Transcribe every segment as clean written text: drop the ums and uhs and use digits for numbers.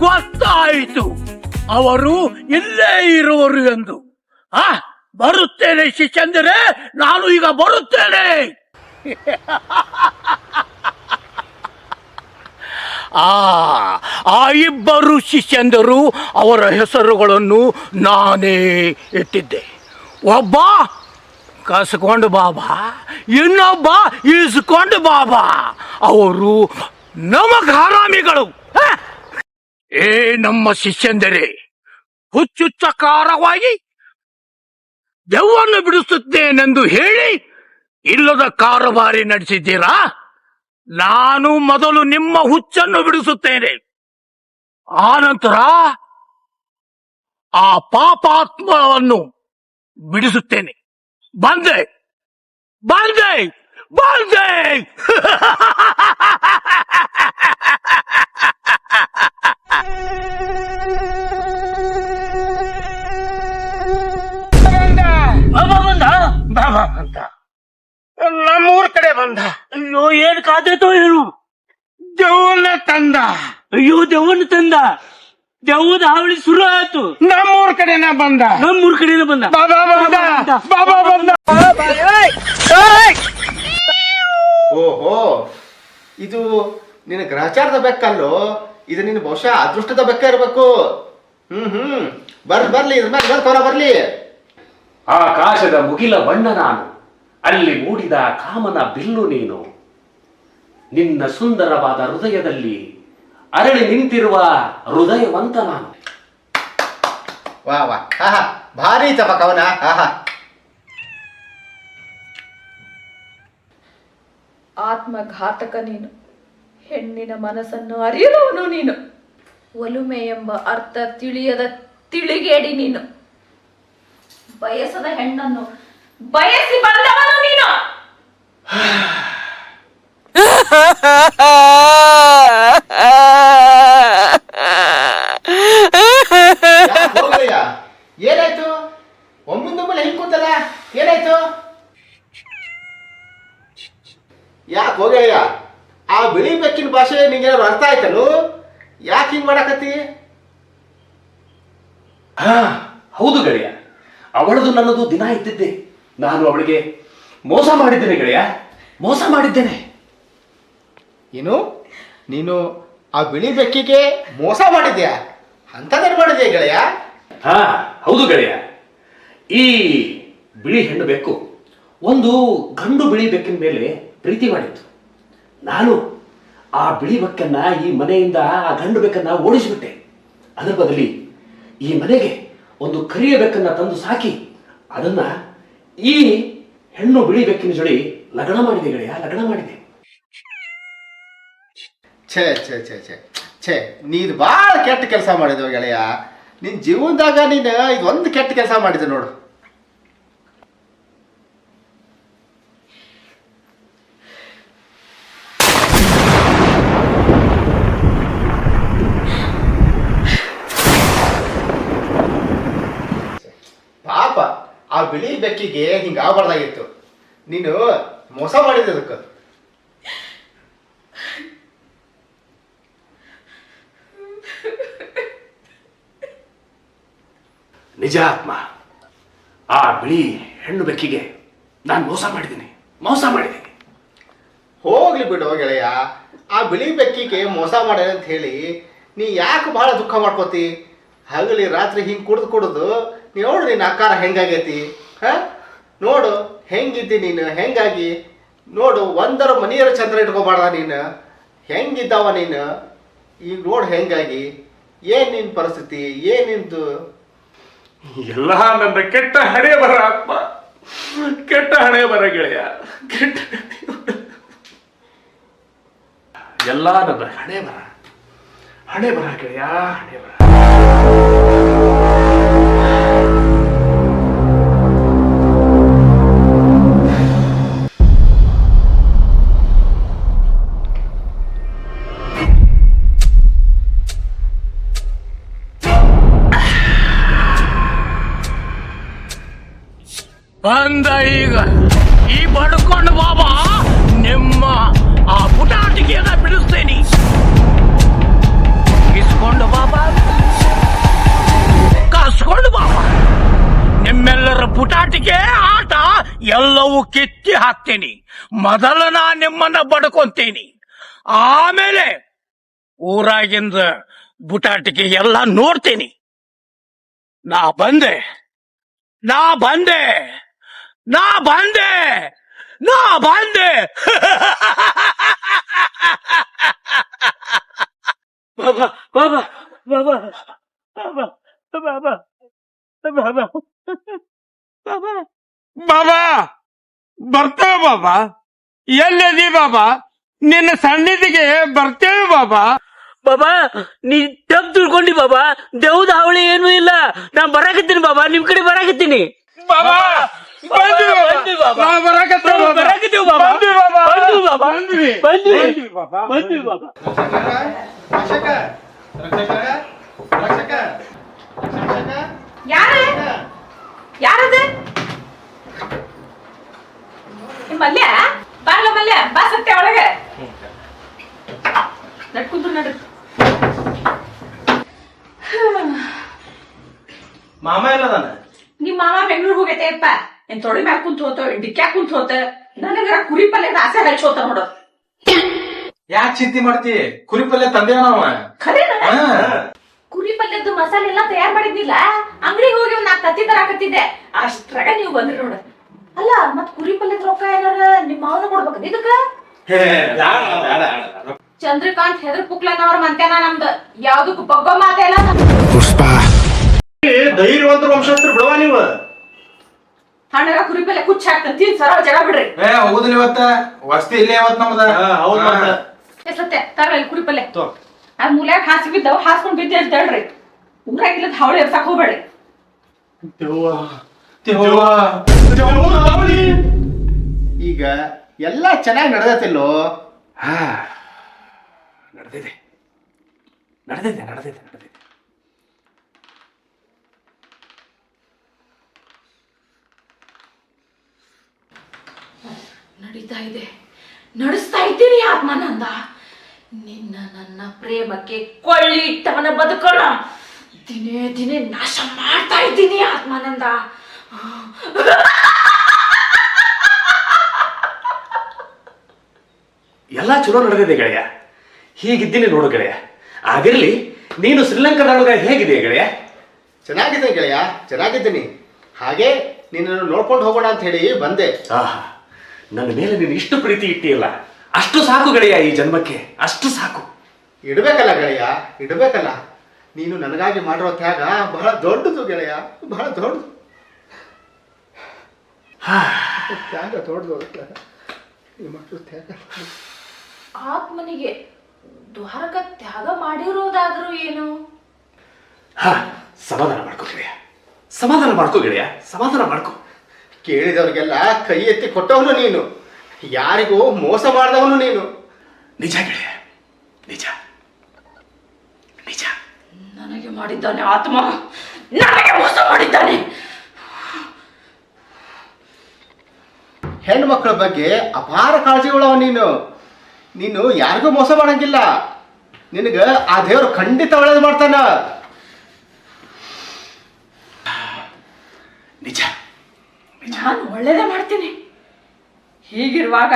ಗೊತ್ತಾಯಿತು ಅವರು ಇಲ್ಲೇ ಇರುವರು ಎಂದು. ಬರುತ್ತೇನೆ ಶಿಷ್ಯಂದರೆ, ನಾನು ಈಗ ಬರುತ್ತೇನೆ. ಆ ಇಬ್ಬರು ಶಿಷ್ಯಂದರು, ಅವರ ಹೆಸರುಗಳನ್ನು ನಾನೇ ಇಟ್ಟಿದ್ದೆ. ಒಬ್ಬ ಕಸ್ಕೊಂಡು ಬಾಬಾ, ಇನ್ನೊಬ್ಬ ಈಸ್ಕೊಂಡು ಬಾಬಾ. ಅವರು ನಮಗ ಹರಾಮಿಗಳು. ನಮ್ಮ ಶಿಷ್ಯಂದರೆ, ಹುಚ್ಚುಚ್ಚಕಾರವಾಗಿ ದೆವ್ವನ್ನು ಬಿಡಿಸುತ್ತೇನೆಂದು ಹೇಳಿ ಇಲ್ಲದ ಕಾರಬಾರಿ ನಡೆಸಿದ್ದೀರಾ? ನಾನು ಮೊದಲು ನಿಮ್ಮ ಹುಚ್ಚನ್ನು ಬಿಡಿಸುತ್ತೇನೆ, ಆನಂತರ ಆ ಪಾಪಾತ್ಮವನ್ನು ಬಿಡಿಸುತ್ತೇನೆ. ಬಂದೆ ಬಂದೆ ಬಂದೆ. ಬಾಬಾ ಬಂದ, ನಮ್ಮೂರ್ ಕಡೆ ಬಂದ. ಅಯ್ಯೋ, ಏನ್ ಕಾದೈತೋ ಏನು? ದೆವ್ವನ್ನ ತಂದ. ಅಯ್ಯೋ, ದೆವ್ವನ್ನ ತಂದ. ದೆವ್ವದ ಹಾವಳಿ ಶುರು ಆಯ್ತು. ನಮ್ಮೂರ್ ಕಡೆನ ಬಂದ. ನಮ್ಮೂರ್ ಕಡೆನ ಬಂದ. ಬಾಬಾ ಬಂದ. ಬಾಬಾ ಬಂದ. ಓಹೋ, ಇದು ನಿನ್ನ ಗ್ರಹಚಾರದ ಬೆಕ್ಕಲ್ಲೋ. ಇದು ನಿನ್ನ ಬಹುಶಃ ಅದೃಷ್ಟದ ಬೆಕ್ಕ ಇರಬೇಕು. ಬರ್ಲಿ ಇದ್ರ ಮೇಲೆ ಬರ್ತಾರ ಬರ್ಲಿ. ಆಕಾಶದ ಮುಗಿಲ ಬಣ್ಣ ನಾನು, ಅಲ್ಲಿ ಮೂಡಿದ ಕಾಮನ ಬಿಲ್ಲು ನೀನು. ನಿನ್ನ ಸುಂದರವಾದ ಹೃದಯದಲ್ಲಿ ಅರಳಿ ನಿಂತಿರುವ ಹೃದಯವಂತ ನಾನು. ವಾ ವಾ, ಭಾರಿ ತಪಕವನ. ಆತ್ಮಘಾತಕ ನೀನು, ಹೆಣ್ಣಿನ ಮನಸ್ಸನ್ನು ಅರಿಯದವನು ನೀನು, ಒಲುಮೆ ಎಂಬ ಅರ್ಥ ತಿಳಿಯದ ತಿಳಿಗೇಡಿ ನೀನು, ಬಯಸದ ಹೆಣ್ಣನ್ನು ಬಯಸಿ ಬಂದವನು ನೀನು. ಏನಾಯ್ತು? ಒಮ್ಮಿಂದೊಮ್ಮೆ ಹಿಂಗ್ ಕೂತಲ್ಲ, ಏನಾಯ್ತು? ಯಾಕೆ ಹೋಗಯ್ಯ? ಆ ಬಿಳಿ ಬೆಕ್ಕಿನ ಭಾಷೆ ನಿಂಗೇನಾದ್ರು ಅರ್ಥ ಆಯ್ತನು? ಯಾಕೆ ಹಿಂಗ್ ಮಾಡಕತ್ತಿ? ಹೌದು ಗೆಳೆಯ, ಅವಳದು ನನ್ನದು ದಿನ ಇದ್ದಿದ್ದೆ. ನಾನು ಅವಳಿಗೆ ಮೋಸ ಮಾಡಿದ್ದೇನೆ ಗೆಳೆಯ, ಮೋಸ ಮಾಡಿದ್ದೇನೆ. ಏನು? ನೀನು ಆ ಬಿಳಿ ಬೆಕ್ಕಿಗೆ ಮೋಸ ಮಾಡಿದ್ಯಾ? ಅಂತದೇನು ಮಾಡಿದ್ಯಾ ಗೆಳೆಯ? ಹೌದು ಗೆಳೆಯ. ಈ ಬಿಳಿ ಹೆಣ್ಣು ಬೆಕ್ಕು ಒಂದು ಗಂಡು ಬಿಳಿ ಬೆಕ್ಕಿನ ಮೇಲೆ ಪ್ರೀತಿ ಮಾಡಿತ್ತು. ನಾನು ಆ ಬಿಳಿ ಬೆಕ್ಕನ್ನ ಈ ಮನೆಯಿಂದ ಆ ಗಂಡು ಬೆಕ್ಕನ್ನ ಓಡಿಸಿಬಿಟ್ಟೆ. ಅದರ ಬದಲಿ ಈ ಮನೆಗೆ ಒಂದು ಕರಿಯ ಬೆಕ್ಕನ್ನ ತಂದು ಸಾಕಿ ಅದನ್ನ ಈ ಹೆಣ್ಣು ಬಿಳಿ ಬೆಕ್ಕಿನ ಜೋಡಿ ಲಗ್ನ ಮಾಡಿದೆ ಗೆಳೆಯ, ಲಗ್ನ ಮಾಡಿದೆ. ಛೇ ಛೇ ಛೇ ಛೇ ಛೇ, ನೀನು ಭಾಳ ಕೆಟ್ಟ ಕೆಲಸ ಮಾಡಿದ್ವ ಗೆಳೆಯ. ನಿನ್ನ ಜೀವನದಾಗ ನೀನು ಇದೊಂದು ಕೆಟ್ಟ ಕೆಲಸ ಮಾಡಿದೆ ನೋಡು. ಪಾಪ ಆ ಬಿಳಿ ಬೆಕ್ಕಿಗೆ ಹಿಂಗಾಗಬಾರ್ದಾಗಿತ್ತು. ನೀನು ಮೋಸ ಮಾಡಿದೆ ಅದಕ್ಕೆ. ನಿಜ ಆತ್ಮ, ಆ ಬಿಳಿ ಹೆಣ್ಣು ಬೆಕ್ಕಿಗೆ ನಾನು ಮೋಸ ಮಾಡಿದ್ದೀನಿ, ಮೋಸ ಮಾಡಿದ್ದೀನಿ. ಹೋಗ್ಲಿ ಬಿಡು ಗೆಳೆಯ, ಆ ಬಿಳಿ ಬೆಕ್ಕಿಗೆ ಮೋಸ ಮಾಡ್ಯಾರ ಅಂತ ಹೇಳಿ ನೀ ಯಾಕೆ ಭಾಳ ದುಃಖ ಮಾಡ್ಕೋತಿ? ಹಗಲಿ ರಾತ್ರಿ ಹಿಂಗೆ ಕುಡಿದು ನೋಡು ನಿನ್ನ ಆಕಾರ ಹೆಂಗಾಗೈತಿ. ನೋಡು ಹೆಂಗಿದ್ದಿ ನೀನು, ಹೆಂಗಾಗಿ ನೋಡು. ಒಂದರ ಮನೆಯರ ಚಂದ್ರ ಇಟ್ಕೋಬಾರ್ದ ನೀನು, ಹೆಂಗಿದ್ದಾವ ನೀನು ಈಗ ನೋಡು ಹೆಂಗಾಗಿ. ಏನು ನಿನ್ನ ಪರಿಸ್ಥಿತಿ, ಏನು ನಿಂದು? ಎಲ್ಲ ನನ್ನ ಕೆಟ್ಟ ಹಣೆ ಬರ ಆತ್ಮ, ಕೆಟ್ಟ ಹಣೆ ಬರ ಗೆಳೆಯ, ಕೆಟ್ಟ ಎಲ್ಲ ನನ್ನ ಹಣೆ ಬರ, ಹಣೆ ಬರ ಗೆಳೆಯ, ಹಣೆ ಬರ. ಬಂದ ಈಗ ಈ ಬಡ್ಕೊಂಡು ಬಾಬಾ, ನಿಮ್ಮ ಆ ಪುಟಾಟಿಕೆಯನ್ನ ಬಿಡಿಸ್ತೇನೆ. ಇಸ್ಕೊಂಡು ಬಾಬಾ ಎಲ್ಲವೂ ಕಿತ್ತಿ ಹಾಕ್ತೀನಿ. ಮೊದಲು ನಾ ನಿಮ್ಮನ್ನ ಬಡ್ಕೊಂತೀನಿ, ಆಮೇಲೆ ಊರಾಗಿಂದ ಬುಟಾಟಿಕೆ ಎಲ್ಲ ನೋಡ್ತೀನಿ. ನಾ ಬಂದೆ ನಾ ಬಂದೆ ನಾ ಬಂದೆ ನಾ ಬಂದೆ ಬಾಬಾ ಬಾಬಾ ಬಾಬಾ ಬಾಬಾ ಬಾಬಾ ಬಾಬಾ ಬಾಬಾ ಬಾಬಾ ಬರ್ತೇವೆ ಬಾಬಾ. ಎಲ್ಲದಿ ಬಾಬಾ? ನಿನ್ನ ಸನ್ನಿಧಿಗೆ ಬರ್ತೇವೆ ಬಾಬಾ. ಬಾಬಾ ನೀ ತಪ್ಪು ತಿಳ್ಕೊಂಡಿ ಬಾಬಾ. ದೇವ್ದ ಹಾವಳಿ ಏನು ಇಲ್ಲ. ನಾ ಬರಾಕತ್ತೀನಿ ಬಾಬಾ, ನಿಮ್ ಕಡೆ ಬರಾಕತ್ತೀನಿ ಬಾಬಾ. ಬಂದ್ವಿ ಬಾಬಾ, ಬರಾಕತ್ತೀವಿ ಬಾಬಾ. ಬಂದ್ವಿ ಬಾಬಾ. ರಕ್ಷಕ ರಕ್ಷಕ ರಕ್ಷಕ ರಕ್ಷಕ ಯಾರದ ಮಲ್ಯ? ಬಾರ್ಲ ಮಲ್ಯ, ಬಾ ಸತ್ಯ ಒಳಗೆ ನಡ್ಕುಂದ್ರು ನಡ್ರಿ. ಮಾಮ ಎಲ್ಲದಾನ? ನಿಮ್ ಮಾಮ ಬೆಂಗ್ಳೂರ್ ಹೋಗೈತೆಪ್ಪ. ಏನ್ ತೊಡಿ ಮ್ಯಾಲ ಕುಂತ ಹೋತ, ಡಿಕ್ಯಾ ಕುಂತ ಹೋತ. ನನಗರ ಕುರಿ ಪಲ್ಯದ ಆಸೆ ಹಚ್ಚಿ ಹೋತ ನೋಡ. ಯಾಕೆ ಚಿಂತೆ ಮಾಡ್ತಿ? ಕುರಿ ಪಲ್ಯ ತಂದೇವ ನಾವ. ಖರೇನ? ಕುರಿ ಪಲ್ಯದ ಮಸಾಲೆ ಎಲ್ಲಾ ತಯಾರ್ ಮಾಡಿದ್ನಿಲ್ಲ, ಅಂಗಡಿಗೆ ಹೋಗಿ ಒಂದ್ 4 ತತ್ತಿ ತರಾಕತ್ತಿದ್ದೆ. ಅಷ್ಟ್ರಾಗ ನೀವು ಬಂದ್ರಿ ನೋಡ. ಅಲ್ಲ ಮತ್ ಕುರಿ ಪಲ್ಯದ ರೊಕ್ಕ ಏನಾರ ನಿಮ್ ಮಾವನ ಕೊಡ್ಬೇಕ ಇದಕ್ಕ? ಚಂದ್ರಕಾಂತ್ ಹೆದ್ರ ಪುಕ್ಲನವ್ರ ಮಂತ್ಯಾನ ನಮ್ದು. ಯಾವ್ದಕ್ಕೂ ಬಗ್ಗೋ ಮಾತೇ ಇಲ್ಲ. ಧೈರ್ಯವಂತರ ವಂಶಸ್ತ್ರ ಬಿಡವ ನೀವು. ಹಣ್ಣಗ ಕುರಿ ಪಲ್ಯ ಕುಚ್ಚ ಹಾಕ್ತಂತ ತಿನ್ ಸರ ಜಗ ಬಿಡ್ರಿ. ಹೋಗುದಿಲ್ಲ ಇವತ್ತ, ವಸ್ತಿ ಇಲ್ಲೇ ಇವತ್ ನಮ್ದ. ಸತ್ಯ ತರಲ್ಲ ಕುರಿ ಪಲ್ಯ. ಆ ಮೂಲ್ಯಾಗ ಹಾಸಿ ಬಿದ್ದವ್, ಹಾಸ್ಕೊಂಡ್ ಬಿದ್ದೆ ಅಂತ ಹೇಳ್ರಿ. ಊರಾಗಿಲ್ಲದ ಹಾವಳಿ ಎರ್ಸಾಕ್ ಹೋಗ್ಬೇಡ್ರಿ. ಈಗ ಎಲ್ಲ ಚೆನ್ನಾಗಿ ನಡೆದತಿಲ್ಲೋ? ನಡೆದಿದೆ ನಡೆದಿದೆ ನಡೆದಿದೆ ನಡೆದಿದೆ. ನಡೀತಾ ಇದೆ, ನಡೆಸ್ತಾ ಇದ್ದೀನಿ ಆತ್ಮಾನಂದ. ನಿನ್ನ ನನ್ನ ಪ್ರೇಮಕ್ಕೆ ಕೊಳ್ಳಿ ಇಟ್ಟವನ ಬದುಕೋಣ ದಿನೇ ದಿನೇ ನಾಶ ಮಾಡ್ತಾ ಇದ್ದೀನಿ ಆತ್ಮಾನಂದ. ಎಲ್ಲ ಚಲೋ ನಡೆದಿದೆ ಗೆಳೆಯ. ಹೀಗಿದ್ದೀನಿ ನೋಡು ಗೆಳೆಯ. ಆಗಿರ್ಲಿ, ನೀನು ಶ್ರೀಲಂಕಾದೊಳಗ ಹೇಗಿದೆ ಗೆಳೆಯ? ಚೆನ್ನಾಗಿದೆ ಗೆಳೆಯ, ಚೆನ್ನಾಗಿದ್ದೀನಿ. ಹಾಗೆ ನಿನ್ನನ್ನು ನೋಡ್ಕೊಂಡು ಹೋಗೋಣ ಅಂತ ಹೇಳಿ ಬಂದೆ. ಆಹಾ, ನನ್ನ ಮೇಲೆ ನೀನು ಇಷ್ಟು ಪ್ರೀತಿ ಇಟ್ಟಿಯಲ್ಲ, ಅಷ್ಟು ಸಾಕು ಗೆಳೆಯ. ಈ ಜನ್ಮಕ್ಕೆ ಅಷ್ಟು ಸಾಕು. ಇಡ್ಬೇಕಲ್ಲ ಗೆಳೆಯ, ಇಡ್ಬೇಕಲ್ಲ. ನೀನು ನನಗಾಗಿ ಮಾಡಿರೋ ತ್ಯಾಗ ಬಹಳ ದೊಡ್ಡದು ಗೆಳೆಯ, ಬಹಳ ದೊಡ್ಡದು. ತ್ಯಾಗ ದೊಡ್ಡದು. ತ್ಯಾಗ ಆತ್ಮನಿಗೆ ದ್ವಾರಕ ತ್ಯಾಗ ಮಾಡಿರೋದಾದ್ರೂ ಏನು? ಸಮಾಧಾನ ಮಾಡ್ಕೋ ಗೆಳೆಯ, ಸಮಾಧಾನ ಮಾಡ್ಕೋ ಗೆಳೆಯ, ಸಮಾಧಾನ ಮಾಡ್ಕೋ. ಕೇಳಿದವ್ರಿಗೆಲ್ಲ ಕೈ ಎತ್ತಿ ಕೊಟ್ಟವನು ನೀನು, ಯಾರಿಗೂ ಮೋಸ ಮಾಡಿದವನು ನೀನು. ನಿಜ ಗೆಳೆಯ, ನಿಜ ನಿಜ. ನನಗೆ ಮಾಡಿದ್ದಾನೆ ಆತ್ಮ, ನನಗೆ ಮೋಸ ಮಾಡಿದ್ದಾನೆ. ಹೆಣ್ಣು ಮಕ್ಕಳ ಬಗ್ಗೆ ಅಪಾರ ಕಾಳಜಿಗಳವ ನೀನು. ನೀನು ಯಾರಿಗೂ ಮೋಸ ಮಾಡಂಗಿಲ್ಲ. ನಿನಗ ಆ ದೇವರು ಖಂಡಿತ ಒಳ್ಳೇದು ಮಾಡ್ತಾನ. ನಿಜ. ನಾನು ಒಳ್ಳೇದೇ ಮಾಡ್ತೀನಿ. ಹೀಗಿರುವಾಗ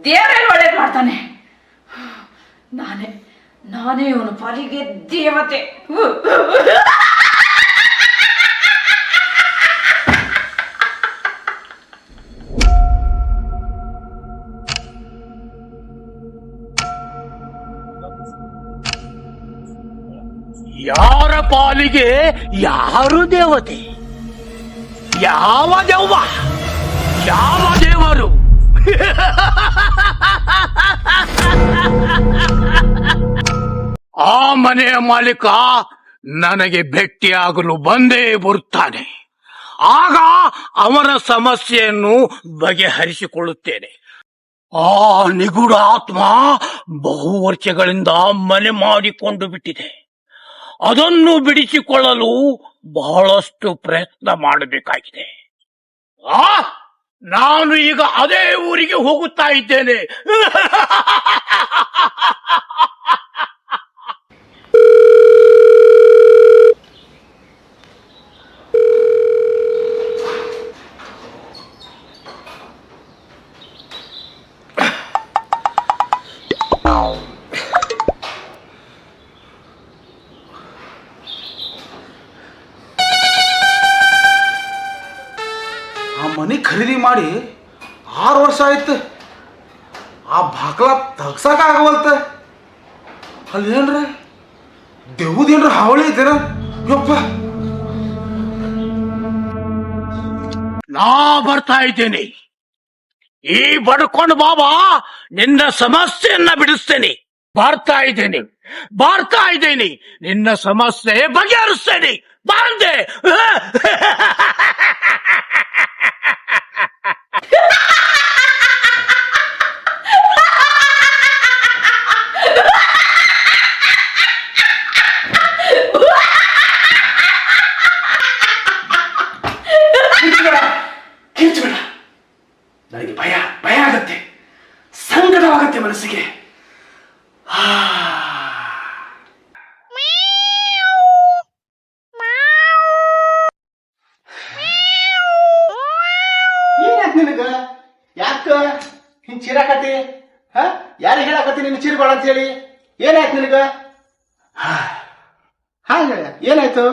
ದೇವರಲ್ಲಿ ಒಳ್ಳೇದು ಮಾಡ್ತಾನೆ. ನಾನೇ ಇವನು ಪಾಲಿಗೆ ದೇವತೆ. ಯಾರ ಪಾಲಿಗೆ ಯಾರು ದೇವತೆ? ಯಾವ ದೆವ್ವ? ಯಾವ ದೇವರು? ಆ ಮನೆಯ ಮಾಲೀಕ ನನಗೆ ಭೇಟಿಯಾಗಲು ಬಂದೇ ಬರುತ್ತಾನೆ. ಆಗ ಅವನ ಸಮಸ್ಯೆಯನ್ನು ಬಗೆಹರಿಸಿಕೊಳ್ಳುತ್ತೇನೆ. ಆ ನಿಗೂಢ ಆತ್ಮ ಬಹು ವರ್ಷಗಳಿಂದ ಮನೆ ಮಾಡಿಕೊಂಡು ಬಿಟ್ಟಿದೆ. ಅದನ್ನು ಬಿಡಿಸಿಕೊಳ್ಳಲು ಬಹಳಷ್ಟು ಪ್ರಯತ್ನ ಮಾಡಬೇಕಾಗಿದೆ. ನಾನು ಈಗ ಅದೇ ಊರಿಗೆ ಹೋಗುತ್ತಾ ಇದ್ದೇನೆ. ಮನಿ ಖರೀದಿ ಮಾಡಿ 6 ವರ್ಷ ಆಯ್ತು. ಆ ಬಾಕ್ಲ ತಗ್ಸಾಕ ಆಗವಲ್ತ. ಅಲ್ಲಿ ಏನ್ರಿ ದೇವುದೇನ್ರ ಹಾವಳಿ ಐತೇನ? ಯಪ್ಪ, ನಾ ಬರ್ತಾ ಇದ್ದೇನೆ. ಈ ಬಡ್ಕೊಂಡು ಬಾಬಾ ನಿನ್ನ ಸಮಸ್ಯೆಯನ್ನ ಬಿಡಿಸ್ತೇನೆ. ಬರ್ತಾ ಇದ್ದೇನೆ, ನಿನ್ನ ಸಮಸ್ಯೆ ಬಗೆಹರಿಸ್ತೇನೆ. ಬಂದೆ. ಕಿರ್ಚಬೇಡ. ನನಗೆ ಭಯ ಆಗತ್ತೆ, ಸಂಕಟವಾಗತ್ತೆ ಮನಸ್ಸಿಗೆ. ಏನಾಯ್ತು ನಿನಗ? ಯಾಕ ಹಿಂಗ್ ಚೀರಾಕತಿ? ಯಾರಿಗೆ ಹೇಳಾಕತಿ ನಿನ್ನ ಚೀರ್ಬೇಡ ಅಂತ ಹೇಳಿ? ಏನಾಯ್ತು ನಿನಗ? ಹಾಗ ಏನಾಯ್ತು?